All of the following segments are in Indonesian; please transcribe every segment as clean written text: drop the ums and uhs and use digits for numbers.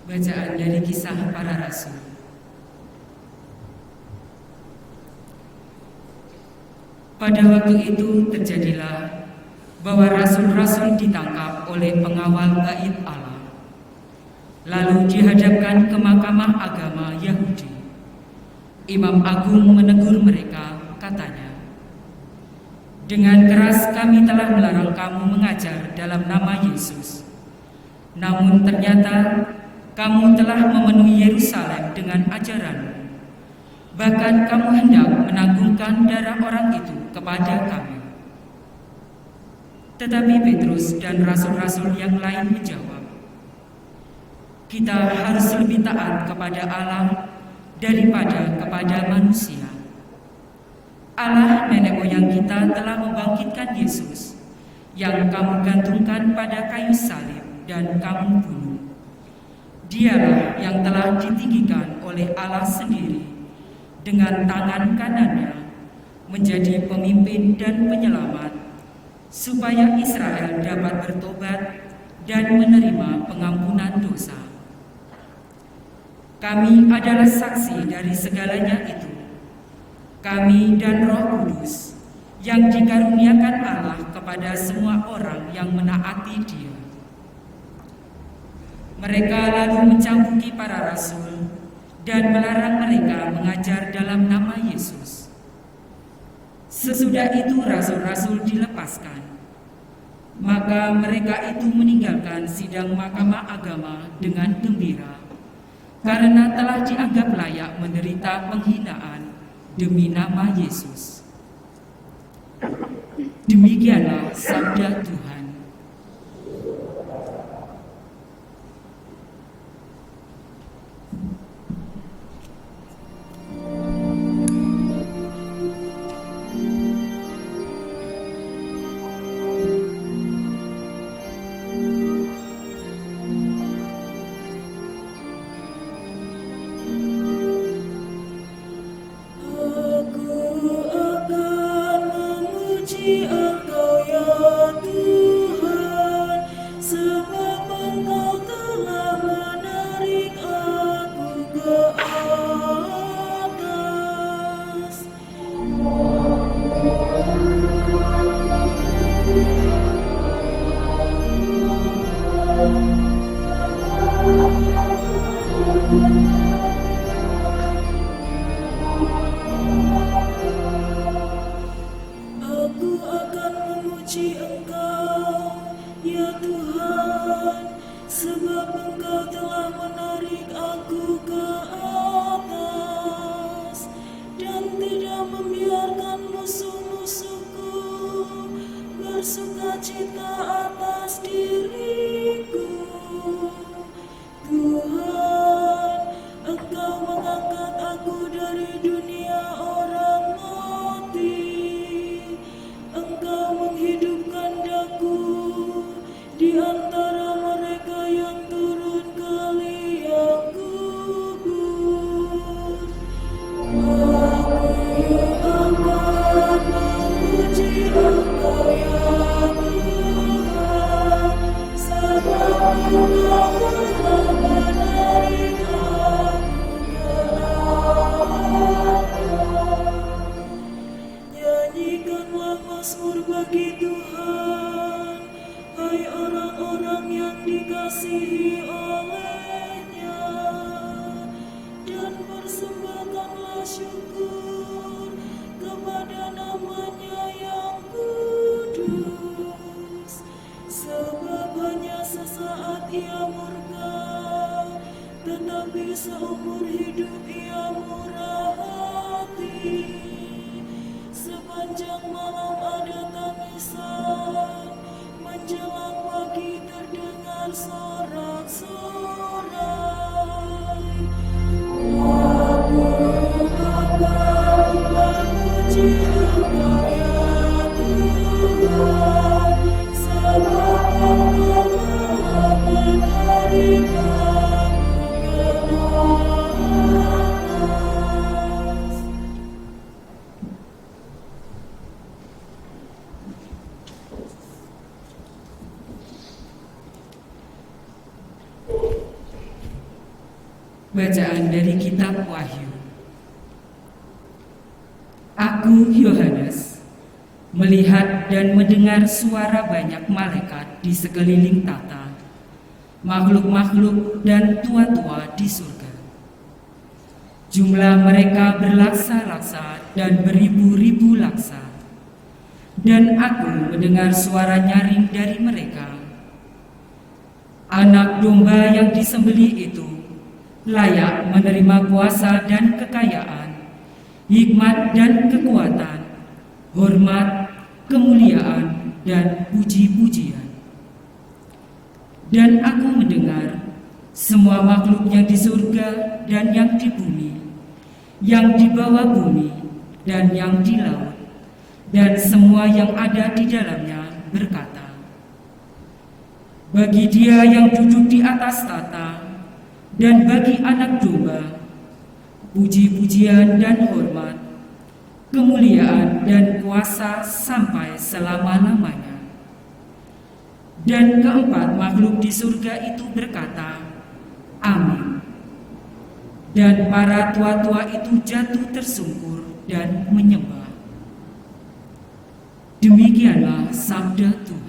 Bacaan dari Kisah Para Rasul. Pada waktu itu terjadilah bahwa rasul-rasul ditangkap oleh pengawal bait Allah, lalu dihadapkan ke mahkamah agama Yahudi. Imam Agung menegur mereka, katanya, "Dengan keras kami telah melarang kamu mengajar dalam nama Yesus. Namun ternyata kamu telah memenuhi Yerusalem dengan ajaranmu. Bahkan kamu hendak menanggungkan darah orang itu kepada kami." Tetapi Petrus dan rasul-rasul yang lain menjawab, "Kita harus lebih taat kepada Allah daripada kepada manusia. Allah nenek moyang kita telah membangkitkan Yesus yang kamu gantungkan pada kayu salib dan kamu bunuh. Dialah yang telah ditinggikan oleh Allah sendiri dengan tangan kanannya menjadi pemimpin dan penyelamat, supaya Israel dapat bertobat dan menerima pengampunan dosa. Kami adalah saksi dari segalanya itu, kami dan Roh Kudus yang dikaruniakan Allah kepada semua orang yang menaati Dia." Mereka lalu mencambuki para rasul dan melarang mereka mengajar dalam nama Yesus. Sesudah itu rasul-rasul dilepaskan. Maka mereka itu meninggalkan sidang mahkamah agama dengan gembira, karena telah dianggap layak menderita penghinaan demi nama Yesus. Demikianlah sabda Tuhan. Bacaan dari kitab Wahyu. Aku, Yohanes, melihat dan mendengar suara banyak malaikat di sekeliling tata, makhluk-makhluk dan tua-tua di surga. Jumlah mereka berlaksa-laksa dan beribu-ribu laksa. Dan aku mendengar suara nyaring dari mereka. Anak domba yang disembelih itu layak menerima kuasa dan kekayaan, hikmat dan kekuatan, hormat, kemuliaan, dan puji-pujian. Dan aku mendengar semua makhluk yang di surga dan yang di bumi, yang di bawah bumi, dan yang di laut, dan semua yang ada di dalamnya berkata, bagi Dia yang duduk di atas tata, dan bagi Anak Domba, puji-pujian dan hormat, kemuliaan dan kuasa sampai selama-lamanya. Dan keempat makhluk di surga itu berkata, Amin. Dan para tua-tua itu jatuh tersungkur dan menyembah. Demikianlah sabda Tuhan.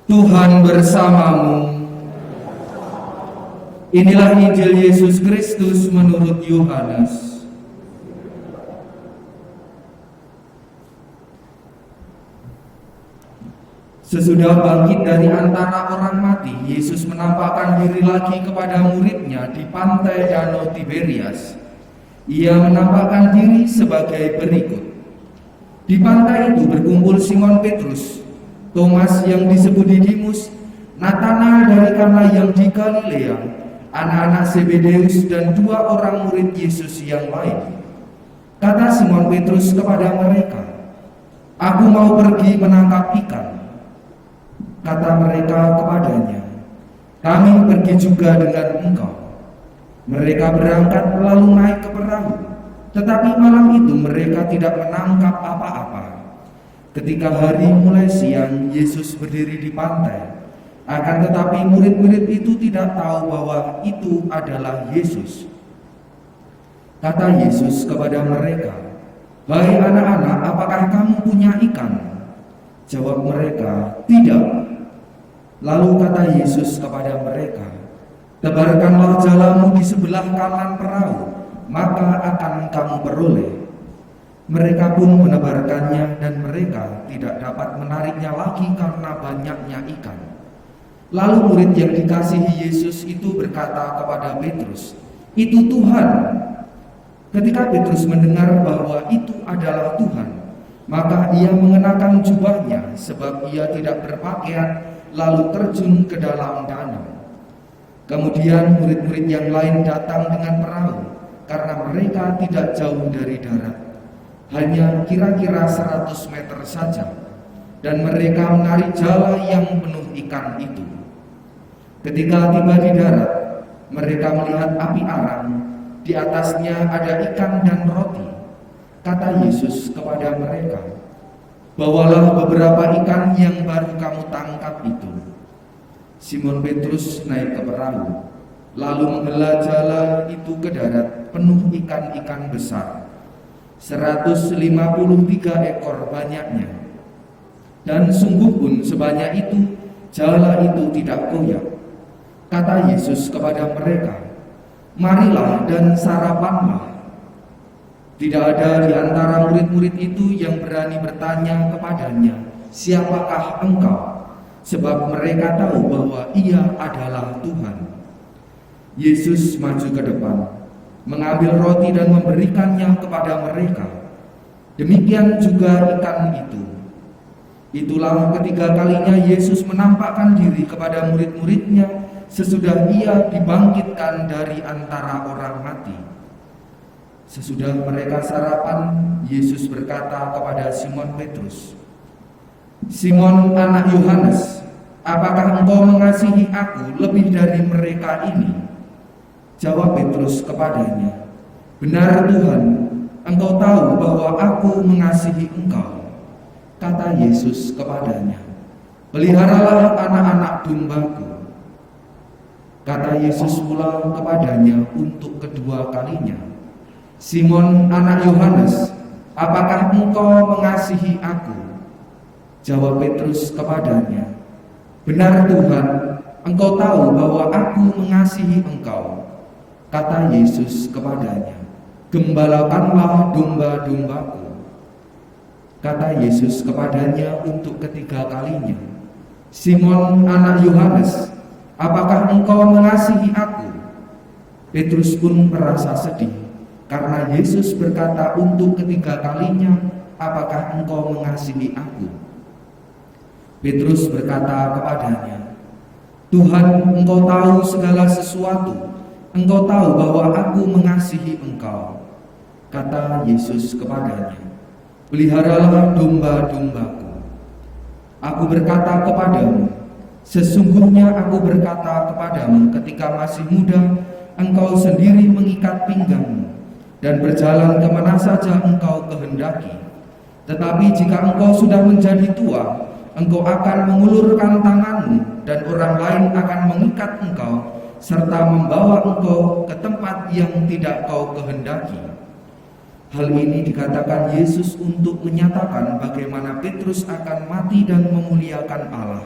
Tuhan bersamamu. Inilah Injil Yesus Kristus menurut Yohanes. Sesudah bangkit dari antara orang mati, Yesus menampakkan diri lagi kepada muridnya di pantai Danau Tiberias. Ia menampakkan diri sebagai berikut. Di pantai itu berkumpul Simon Petrus, Thomas yang disebut Didimus, Natanael dari Kana yang di Galilea, anak-anak Zebedeus, dan dua orang murid Yesus yang lain. Kata Simon Petrus kepada mereka, "Aku mau pergi menangkap ikan." Kata mereka kepadanya, "Kami pergi juga dengan engkau." Mereka berangkat lalu naik ke perahu, tetapi malam itu mereka tidak menangkap apa-apa. Ketika hari mulai siang, Yesus berdiri di pantai. Akan tetapi murid-murid itu tidak tahu bahwa itu adalah Yesus. Kata Yesus kepada mereka, "Hai anak-anak, apakah kamu punya ikan?" Jawab mereka, "Tidak." Lalu kata Yesus kepada mereka, "Tebarkanlah jalamu di sebelah kanan perahu, maka akan kamu peroleh." Mereka pun menebarkannya dan mereka tidak dapat menariknya lagi karena banyaknya ikan. Lalu murid yang dikasihi Yesus itu berkata kepada Petrus, "Itu Tuhan." Ketika Petrus mendengar bahwa itu adalah Tuhan, maka ia mengenakan jubahnya sebab ia tidak berpakaian, lalu terjun ke dalam danau. Kemudian murid-murid yang lain datang dengan perahu karena mereka tidak jauh dari darat, hanya kira-kira 100 meter saja, dan mereka menarik jala yang penuh ikan itu. Ketika tiba di darat, mereka melihat api arang, di atasnya ada ikan dan roti. Kata Yesus kepada mereka, "Bawalah beberapa ikan yang baru kamu tangkap itu." Simon Petrus naik ke perahu, lalu menghela jala itu ke darat penuh ikan-ikan besar, 153 ekor banyaknya. Dan sungguh pun sebanyak itu, jala itu tidak goyah. Kata Yesus kepada mereka, "Marilah dan sarapanlah." Tidak ada di antara murid-murid itu yang berani bertanya kepadanya, "Siapakah engkau?" Sebab mereka tahu bahwa ia adalah Tuhan. Yesus maju ke depan, mengambil roti dan memberikannya kepada mereka. Demikian juga ikan itu. Itulah ketiga kalinya Yesus menampakkan diri kepada murid-muridnya sesudah ia dibangkitkan dari antara orang mati. Sesudah mereka sarapan, Yesus berkata kepada Simon Petrus, "Simon anak Yohanes, apakah engkau mengasihi aku lebih dari mereka ini?" Jawab Petrus kepadanya, "Benar Tuhan, engkau tahu bahwa aku mengasihi engkau." Kata Yesus kepadanya, "Peliharalah anak-anak dombaku." Kata Yesus pula kepadanya untuk kedua kalinya, "Simon anak Yohanes, apakah engkau mengasihi aku?" Jawab Petrus kepadanya, "Benar Tuhan, engkau tahu bahwa aku mengasihi engkau." Kata Yesus kepadanya, "Gembalakanlah domba-dombaku." Kata Yesus kepadanya untuk ketiga kalinya, "Simon anak Yohanes, apakah engkau mengasihi aku?" Petrus pun merasa sedih karena Yesus berkata untuk ketiga kalinya, "Apakah engkau mengasihi aku?" Petrus berkata kepadanya, "Tuhan, engkau tahu segala sesuatu. Engkau tahu bahwa aku mengasihi engkau." Kata Yesus kepadanya, "Peliharalah domba-dombaku. Aku berkata kepadamu, sesungguhnya aku berkata kepadamu, ketika masih muda, engkau sendiri mengikat pinggangmu dan berjalan kemana saja engkau kehendaki. Tetapi jika engkau sudah menjadi tua, engkau akan mengulurkan tanganmu dan orang lain akan mengikat engkau serta membawa engkau ke tempat yang tidak kau kehendaki." Hal ini dikatakan Yesus untuk menyatakan bagaimana Petrus akan mati dan memuliakan Allah.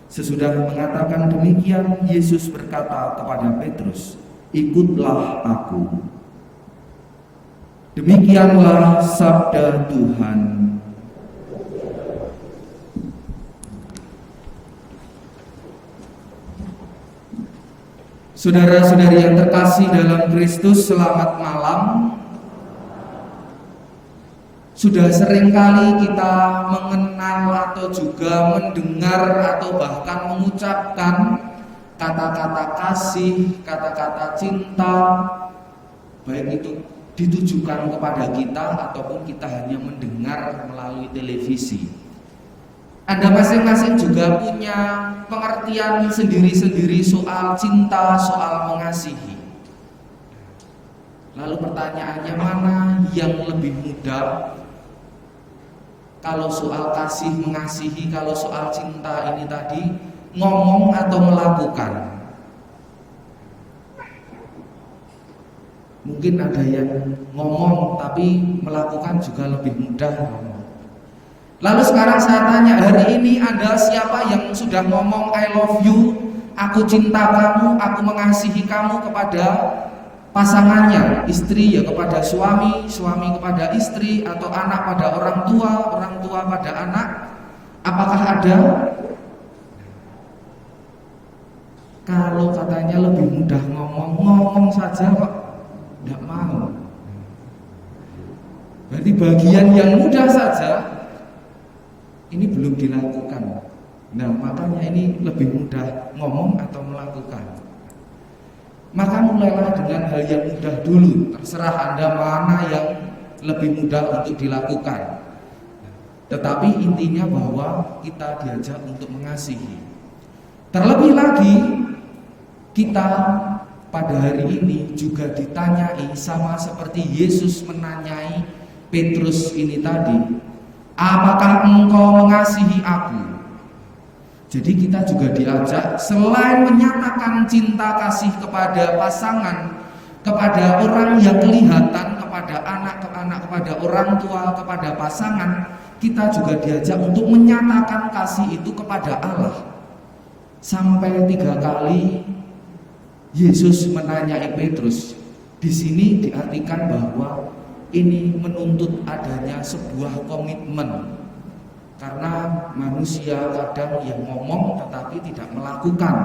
Sesudah mengatakan demikian, Yesus berkata kepada Petrus, "Ikutlah aku." Demikianlah sabda Tuhan. Saudara-saudari yang terkasih dalam Kristus, selamat malam. Sudah seringkali kita mengenal atau juga mendengar atau bahkan mengucapkan kata-kata kasih, kata-kata cinta, baik itu ditujukan kepada kita ataupun kita hanya mendengar melalui televisi. Anda masing-masing juga punya pengertian sendiri-sendiri soal cinta, soal mengasihi. Lalu pertanyaannya, mana yang lebih mudah? Kalau soal kasih, mengasihi, kalau soal cinta ini tadi, ngomong atau melakukan? Mungkin ada yang ngomong tapi melakukan juga lebih mudah. Lalu sekarang saya tanya, hari ini ada siapa yang sudah ngomong I love you, aku cinta kamu, aku mengasihi kamu kepada pasangannya, istri ya kepada suami, suami kepada istri, atau anak pada orang tua pada anak? Apakah ada? Kalau katanya lebih mudah ngomong saja kok tidak mau. Berarti bagian yang mudah saja ini belum dilakukan. Nah, makanya ini lebih mudah ngomong atau melakukan. Maka mulailah dengan hal yang mudah dulu. Terserah Anda mana yang lebih mudah untuk dilakukan. Tetapi intinya bahwa kita diajak untuk mengasihi. Terlebih lagi, kita pada hari ini juga ditanyai sama seperti Yesus menanyai Petrus ini tadi, apakah engkau mengasihi aku? Jadi kita juga diajak selain menyatakan cinta kasih kepada pasangan, kepada orang yang kelihatan, kepada anak-anak, kepada orang tua, kepada pasangan, kita juga diajak untuk menyatakan kasih itu kepada Allah. Sampai 3 kali Yesus menanyai Petrus. Di sini diartikan bahwa ini menuntut adanya sebuah komitmen. Karena manusia kadang yang ngomong tetapi tidak melakukan.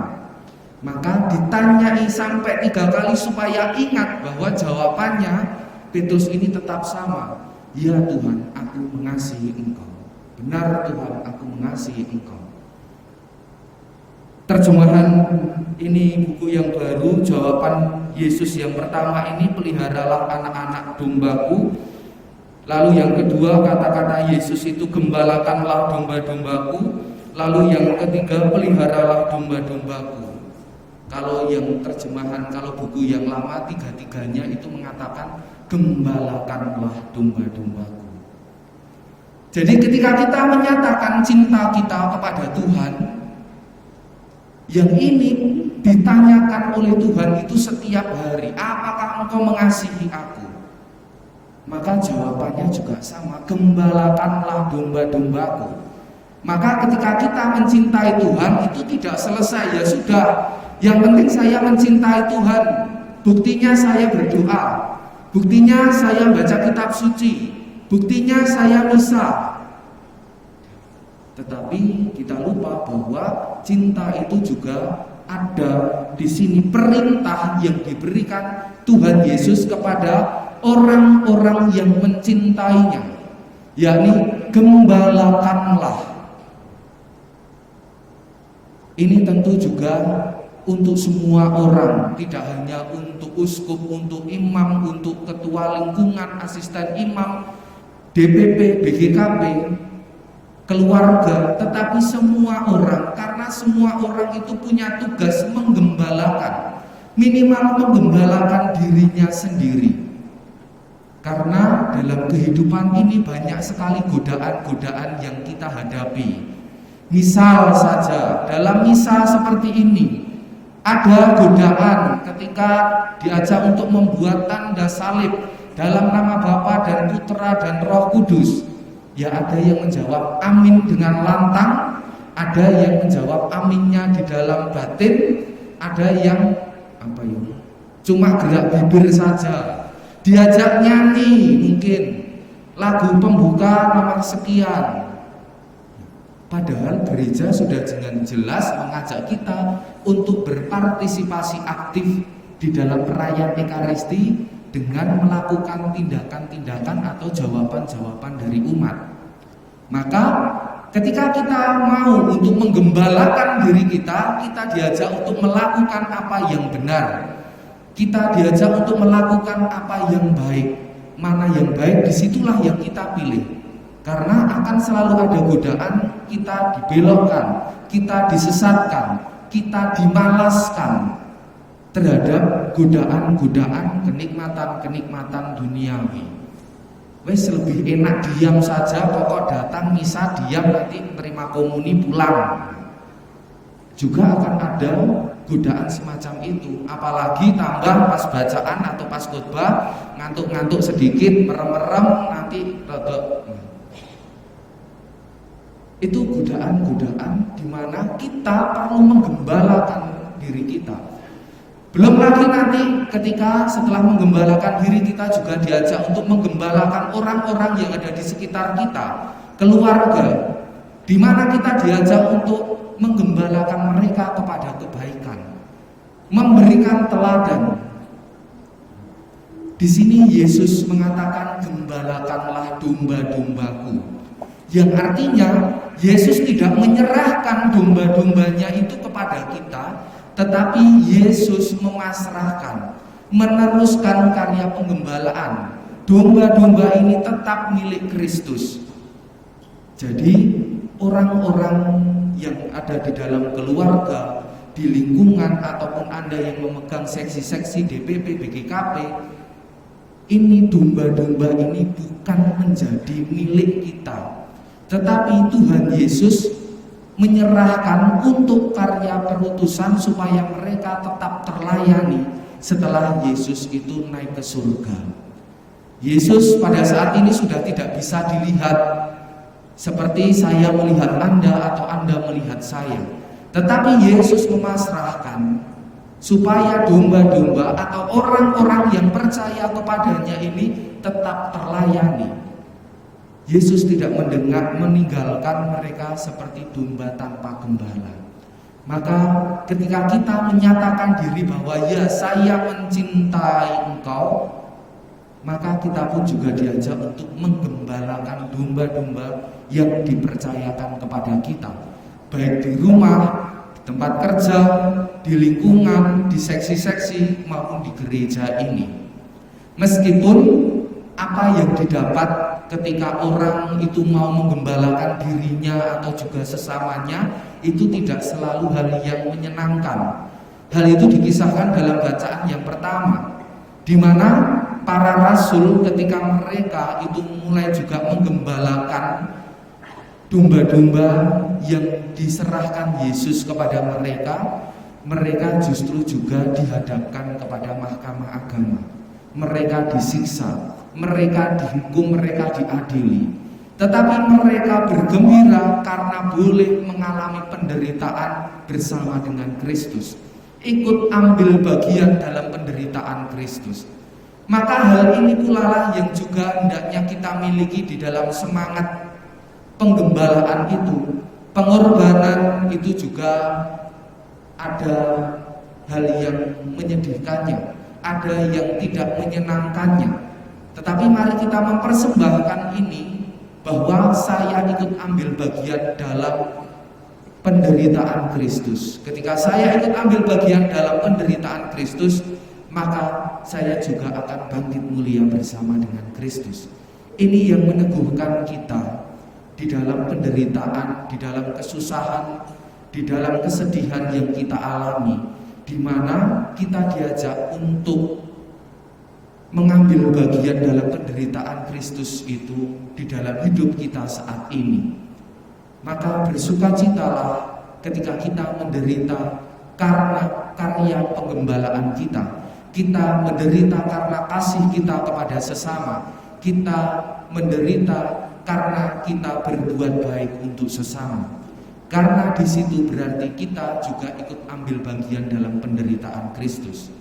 Maka ditanyai sampai 3 kali supaya ingat bahwa jawabannya Petrus ini tetap sama. Ya Tuhan, aku mengasihi Engkau. Benar Tuhan, aku mengasihi Engkau. Terjemahan ini buku yang baru, jawaban Yesus yang pertama ini, peliharalah anak-anak dombaku. Lalu yang kedua, kata-kata Yesus itu, gembalakanlah domba-dombaku. Lalu yang ketiga, peliharalah domba-dombaku. Kalau yang terjemahan, kalau buku yang lama, 3-tiganya itu mengatakan gembalakanlah domba-dombaku. Jadi ketika kita menyatakan cinta kita kepada Tuhan, yang ini ditanyakan oleh Tuhan itu setiap hari, apakah engkau mengasihi aku? Maka jawabannya juga sama, gembalakanlah domba-dombaku. Maka ketika kita mencintai Tuhan itu tidak selesai, ya sudah, yang penting saya mencintai Tuhan, buktinya saya berdoa, buktinya saya baca kitab suci, buktinya saya misa. Tetapi kita lupa bahwa cinta itu juga ada di sini perintah yang diberikan Tuhan Yesus kepada orang-orang yang mencintainya, yakni gembalakanlah. Ini tentu juga untuk semua orang, tidak hanya untuk uskup, untuk imam, untuk ketua lingkungan, asisten imam, DPP, BGKP, keluarga, tetapi semua orang, karena semua orang itu punya tugas menggembalakan, minimal menggembalakan dirinya sendiri. Karena dalam kehidupan ini banyak sekali godaan-godaan yang kita hadapi. Misal saja, dalam misa seperti ini, ada godaan ketika diajak untuk membuat tanda salib dalam nama Bapa dan Putra dan Roh Kudus. Ya ada yang menjawab amin dengan lantang, ada yang menjawab aminnya di dalam batin, ada yang cuma gerak bibir saja. Diajak nyanyi mungkin lagu pembuka nomor sekian. Padahal gereja sudah dengan jelas mengajak kita untuk berpartisipasi aktif di dalam perayaan Ekaristi dengan melakukan tindakan-tindakan atau jawaban-jawaban dari umat. Maka ketika kita mau untuk menggembalakan diri kita, kita diajak untuk melakukan apa yang benar. Kita diajak untuk melakukan apa yang baik. Mana yang baik, disitulah yang kita pilih. Karena akan selalu ada godaan, kita dibelokkan, kita disesatkan, kita dimalaskan terhadap godaan-godaan, kenikmatan-kenikmatan duniawi. Wes lebih enak diam saja, pokok datang misa diam, nanti terima komuni pulang. Juga akan ada godaan semacam itu, apalagi tambah pas bacaan atau pas khotbah ngantuk-ngantuk sedikit, merem-merem, nanti redek. Itu godaan-godaan di mana kita perlu menggembalakan diri kita. Belum lagi nanti ketika setelah menggembalakan diri kita juga diajak untuk menggembalakan orang-orang yang ada di sekitar kita, keluarga, di mana kita diajak untuk menggembalakan mereka kepada kebaikan, memberikan teladan. Di sini Yesus mengatakan gembalakanlah domba-dombaku, yang artinya Yesus tidak menyerahkan domba-dombanya itu kepada kita, tetapi Yesus memasrahkan, meneruskan karya penggembalaan. Domba-domba ini tetap milik Kristus. Jadi orang-orang yang ada di dalam keluarga, di lingkungan, ataupun Anda yang memegang seksi-seksi DPP, BGKP, ini domba-domba ini bukan menjadi milik kita, tetapi Tuhan Yesus menyerahkan untuk karya perutusan supaya mereka tetap terlayani setelah Yesus itu naik ke surga. Yesus pada saat ini sudah tidak bisa dilihat seperti saya melihat Anda atau Anda melihat saya. Tetapi Yesus memasrahkan supaya domba-domba atau orang-orang yang percaya kepadanya ini tetap terlayani. Yesus tidak meninggalkan mereka seperti domba tanpa gembala. Maka ketika kita menyatakan diri bahwa ya saya mencintai engkau, maka kita pun juga diajak untuk menggembalakan domba-domba yang dipercayakan kepada kita, baik di rumah, di tempat kerja, di lingkungan, di seksi-seksi maupun di gereja ini. Meskipun apa yang didapat ketika orang itu mau menggembalakan dirinya atau juga sesamanya itu tidak selalu hal yang menyenangkan. Hal itu dikisahkan dalam bacaan yang pertama, di mana para rasul ketika mereka itu mulai juga menggembalakan domba-domba yang diserahkan Yesus kepada mereka, mereka justru juga dihadapkan kepada mahkamah agama. Mereka disiksa, mereka dihukum, mereka diadili. Tetapi mereka bergembira karena boleh mengalami penderitaan bersama dengan Kristus, ikut ambil bagian dalam penderitaan Kristus. Maka hal ini pula lah yang juga hendaknya kita miliki di dalam semangat penggembalaan itu. Pengorbanan itu juga ada hal yang menyedihkannya, ada yang tidak menyenangkannya. Tetapi mari kita mempersembahkan ini, bahwa saya ikut ambil bagian dalam penderitaan Kristus. Ketika saya ikut ambil bagian dalam penderitaan Kristus, maka saya juga akan bangkit mulia bersama dengan Kristus. Ini yang meneguhkan kita di dalam penderitaan, di dalam kesusahan, di dalam kesedihan yang kita alami, di mana kita diajak untuk mengambil bagian dalam penderitaan Kristus itu di dalam hidup kita saat ini. Maka bersukacitalah ketika kita menderita karena karya penggembalaan kita. Kita menderita karena kasih kita kepada sesama. Kita menderita karena kita berbuat baik untuk sesama. Karena di situ berarti kita juga ikut ambil bagian dalam penderitaan Kristus.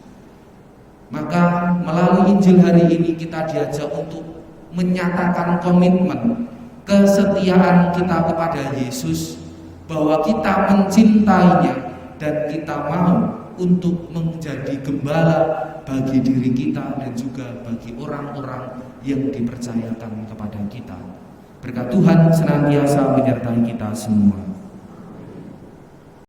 Maka melalui Injil hari ini kita diajak untuk menyatakan komitmen kesetiaan kita kepada Yesus, bahwa kita mencintainya dan kita mau untuk menjadi gembala bagi diri kita dan juga bagi orang-orang yang dipercayakan kepada kita. Berkat Tuhan senantiasa menyertai kita semua.